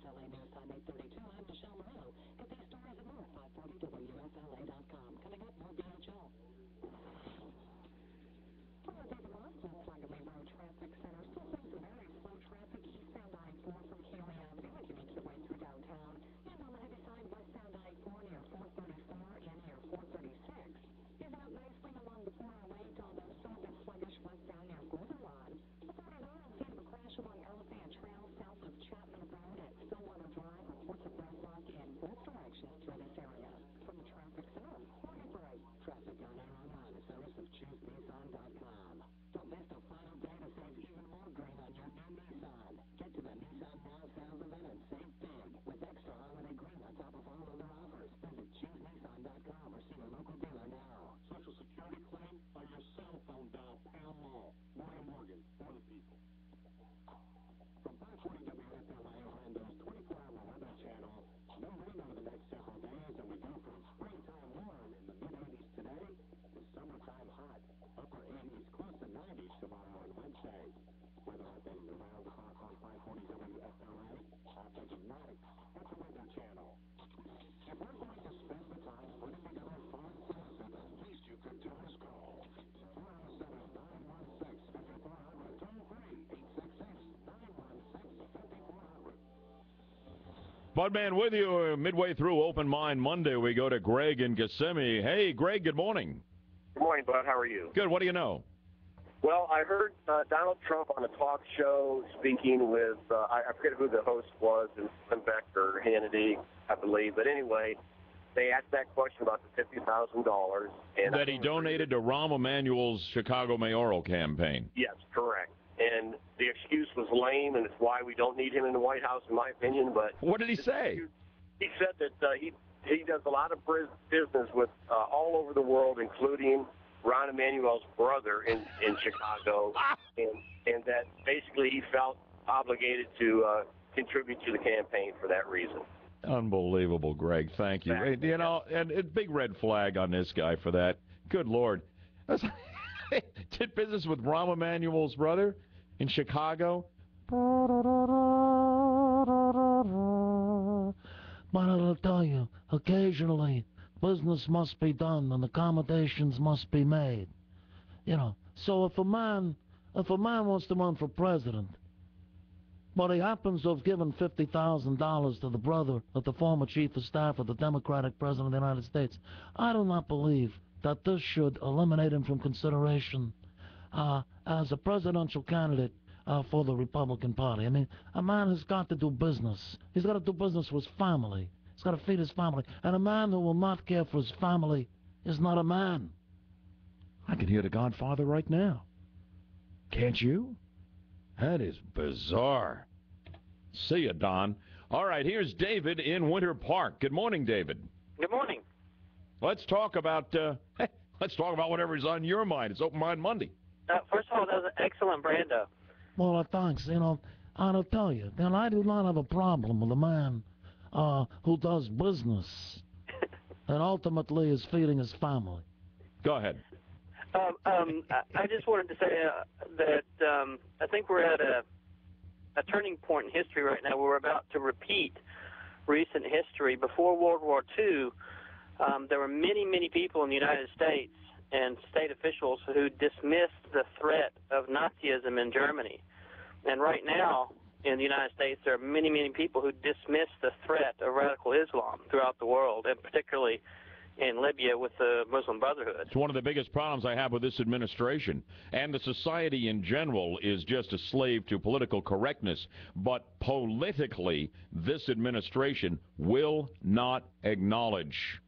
WFLA News Time 832. I'm Michelle Moreno. Get these stories and more at 540WFLA.com. Coming up, more BHL. Volkswagen Road Traffic Center still seeing some very slow traffic eastbound I-4 from Keely Avenue as you make your way through downtown. And on the heavy side, westbound I-4 near 434 and near 436. Moving up nicely along the 408, although still a bit sluggish westbound near Borderline. The 49 scene of a crash along Elephant Trail south of Chapman Road at Stillwater Drive. Reports of roadblock in both directions through this area. From the traffic center, Morgan Bright. Traffic on air online, a service of ChooseNissan.com. Don't miss the final day to save even more green on your new Nissan. Get to the Nissan Now sales event and save big with extra holiday green on top of all other offers. Visit ChooseNissan.com or see your local dealer now. Social security claim on your cell phone dial pound mall. Morgan, for the people. From 540 WFLA Orlando's 24-hour weather channel, no rain over the next several days, and we go from springtime warm in the mid-80s today to summertime hot, upper 80s, close to 90s tomorrow and Wednesday. Weather updating around the clock on 540 WFLA. After Dramatics, that's the weather channel. If we're going to spend the time putting together fun services, at least you could do this call. 407-916-5400, toll free, 866-916-5400. Budman with you midway through Open Mind Monday. We go to Greg in Kissimmee. Hey, Greg, good morning. Good morning, Bud. How are you? Good. What do you know? Well, I heard Donald Trump on a talk show speaking with, I forget who the host was, it was Beck or Hannity, I believe. But anyway, they asked that question about the $50,000. And that he donated to Rahm Emanuel's Chicago mayoral campaign. Yes, correct. And the excuse was lame, and it's why we don't need him in the White House, in my opinion. But what did he say? He said that he does a lot of business with all over the world, including Rahm Emanuel's brother in Chicago, and that basically he felt obligated to contribute to the campaign for that reason. Unbelievable, Greg. Thank you. Exactly. You know, and a big red flag on this guy for that. Good Lord. Did business with Rahm Emanuel's brother in Chicago. But I'll tell you, occasionally business must be done and accommodations must be made. You know, so if a man wants to run for president, but he happens to have given $50,000 to the brother of the former chief of staff of the Democratic president of the United States, I do not believe that this should eliminate him from consideration as a presidential candidate for the Republican Party. I mean, a man has got to do business. He's got to do business with his family. He's got to feed his family. And a man who will not care for his family is not a man. I can hear the Godfather right now. Can't you? That is bizarre. See you, Don. All right, here's David in Winter Park. Good morning, David. Good morning. Let's talk about whatever's on your mind. It's Open Mind Monday. First of all, that was an excellent Brando. Well, thanks. You know, I'll tell you, then I do not have a problem with a man who does business and ultimately is feeding his family. Go ahead. I just wanted to say that I think we're at a turning point in history right now. We're about to repeat recent history. Before World War II, there were many, many people in the United States and state officials who dismissed the threat of Nazism in Germany. And right now, in the United States, there are many, many people who dismiss the threat of radical Islam throughout the world, and particularly in Libya with the Muslim Brotherhood. It's one of the biggest problems I have with this administration, and the society in general is just a slave to political correctness. But politically, this administration will not acknowledge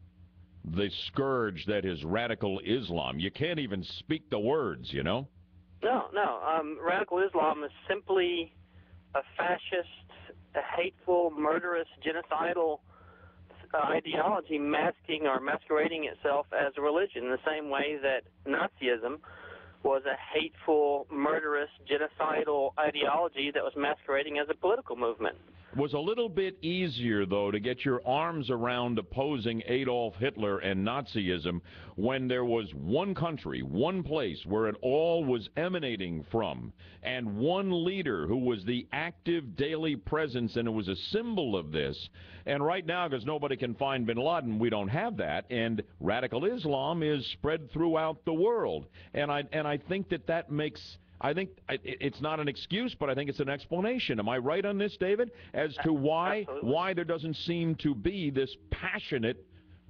the scourge that is radical Islam. You can't even speak the words, you know? No. Radical Islam is simply a fascist, a hateful, murderous, genocidal ideology masking or masquerading itself as a religion in the same way that Nazism was a hateful, murderous, genocidal ideology that was masquerading as a political movement. was a little bit easier, though, to get your arms around opposing Adolf Hitler and Nazism when there was one country, one place where it all was emanating from, and one leader who was the active daily presence, and it was a symbol of this. And right now, because nobody can find bin Laden, we don't have that, and radical Islam is spread throughout the world. And I think that makes... I think it's not an excuse, but I think it's an explanation. Am I right on this, David, as to why there doesn't seem to be this passionate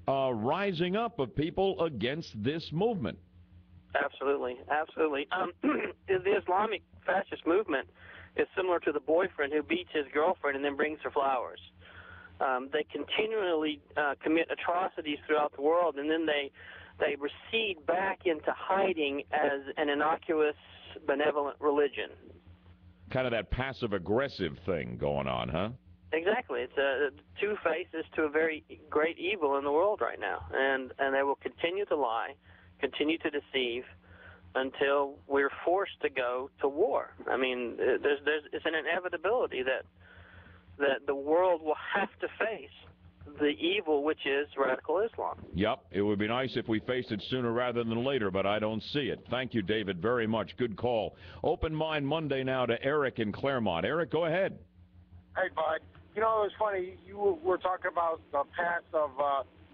rising up of people against this movement? Absolutely, absolutely. The Islamic fascist movement is similar to the boyfriend who beats his girlfriend and then brings her flowers. They continually commit atrocities throughout the world, and then they recede back into hiding as an innocuous, benevolent religion. Kind of that passive-aggressive thing going on, huh? Exactly. It's two faces to a very great evil in the world right now, and they will continue to lie, continue to deceive, until we're forced to go to war. I mean, it's an inevitability that the world will have to face the evil, which is radical Islam. Yep, it would be nice if we faced it sooner rather than later, but I don't see it. Thank you, David, very much. Good call. Open Mind Monday now to Eric in Claremont. Eric, go ahead. Hey, bud. You know, it was funny. You were talking about the past of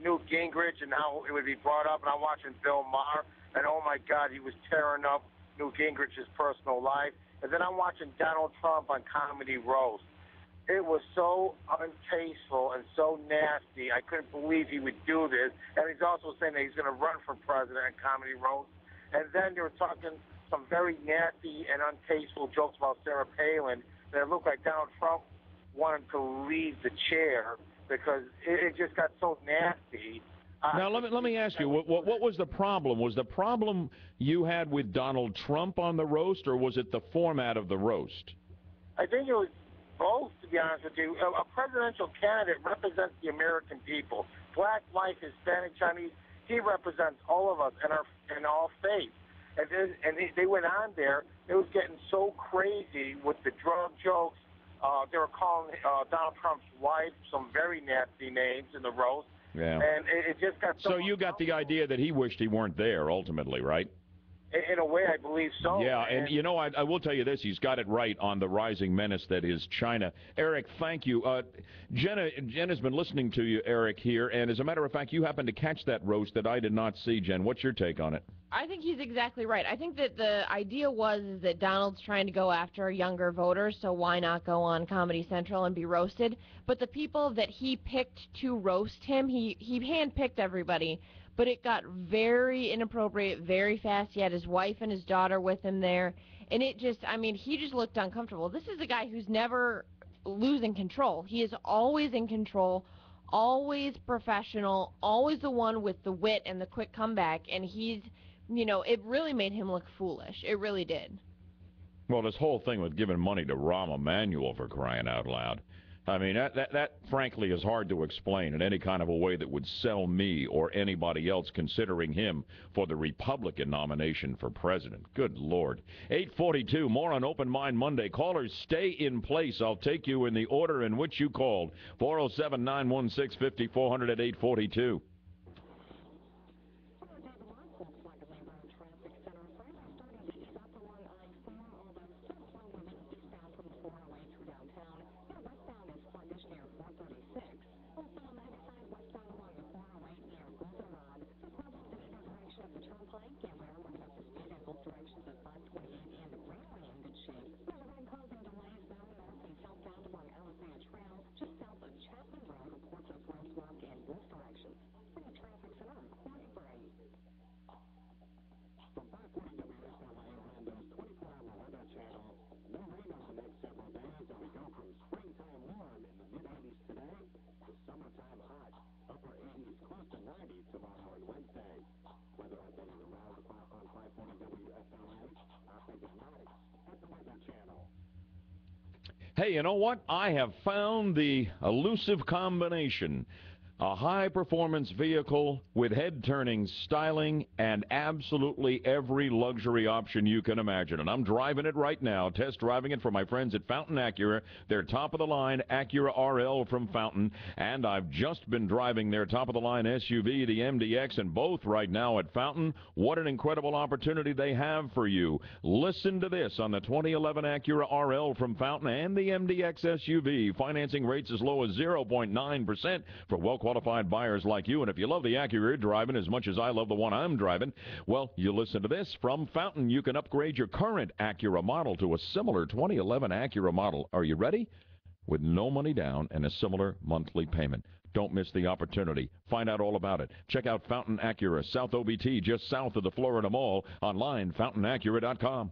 Newt Gingrich and how it would be brought up, and I'm watching Bill Maher, and oh, my God, he was tearing up Newt Gingrich's personal life. And then I'm watching Donald Trump on Comedy Roast. It was so untasteful and so nasty. I couldn't believe he would do this. And he's also saying that he's going to run for president at Comedy Roast. And then they were talking some very nasty and untasteful jokes about Sarah Palin that looked like Donald Trump wanted to leave the chair because it just got so nasty. Now, let me ask you, what was the problem? Was the problem you had with Donald Trump on the roast, or was it the format of the roast? I think it was both, to be honest with you. A presidential candidate represents the American people. Black, white, Hispanic, Chinese, he represents all of us and all faiths. And they went on there. It was getting so crazy with the drug jokes. They were calling Donald Trump's wife some very nasty names in the roast. Yeah. And it just got so... So you got the idea that he wished he weren't there, ultimately, right? In a way, I believe so. Yeah, and you know, I will tell you this. He's got it right on the rising menace that is China. Eric, thank you. Jen has been listening to you, Eric, here, and as a matter of fact, you happened to catch that roast that I did not see, Jen. What's your take on it? I think he's exactly right. I think that the idea was that Donald's trying to go after younger voters, so why not go on Comedy Central and be roasted? But the people that he picked to roast him, he handpicked everybody. But it got very inappropriate very fast. He had his wife and his daughter with him there. And it just, I mean, he just looked uncomfortable. This is a guy who's never losing control. He is always in control, always professional, always the one with the wit and the quick comeback. And he's, you know, it really made him look foolish. It really did. Well, this whole thing with giving money to Rahm Emanuel, for crying out loud. I mean, that frankly is hard to explain in any kind of a way that would sell me or anybody else considering him for the Republican nomination for president. Good Lord. 8:42, more on Open Mind Monday. Callers, stay in place. I'll take you in the order in which you called. 407-916-5400 at 8:42. Hey, you know what? I have found the elusive combination A high-performance vehicle with head-turning styling and absolutely every luxury option you can imagine. And I'm driving it right now, test driving it for my friends at Fountain Acura, their top-of-the-line Acura RL from Fountain. And I've just been driving their top-of-the-line SUV, the MDX, and both right now at Fountain. What an incredible opportunity they have for you. Listen to this on the 2011 Acura RL from Fountain and the MDX SUV. Financing rates as low as 0.9% for well-qualified buyers like you. And if you love the Acura you're driving as much as I love the one I'm driving, well, you listen to this. From Fountain, you can upgrade your current Acura model to a similar 2011 Acura model. Are you ready? With no money down and a similar monthly payment. Don't miss the opportunity. Find out all about it. Check out Fountain Acura, South OBT, just south of the Florida Mall. Online, fountainacura.com.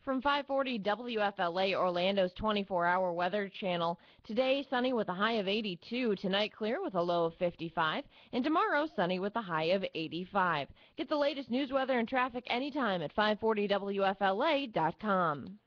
From 540 WFLA, Orlando's 24-hour weather channel. Today, sunny with a high of 82. Tonight, clear with a low of 55. And tomorrow, sunny with a high of 85. Get the latest news, weather, and traffic anytime at 540WFLA.com.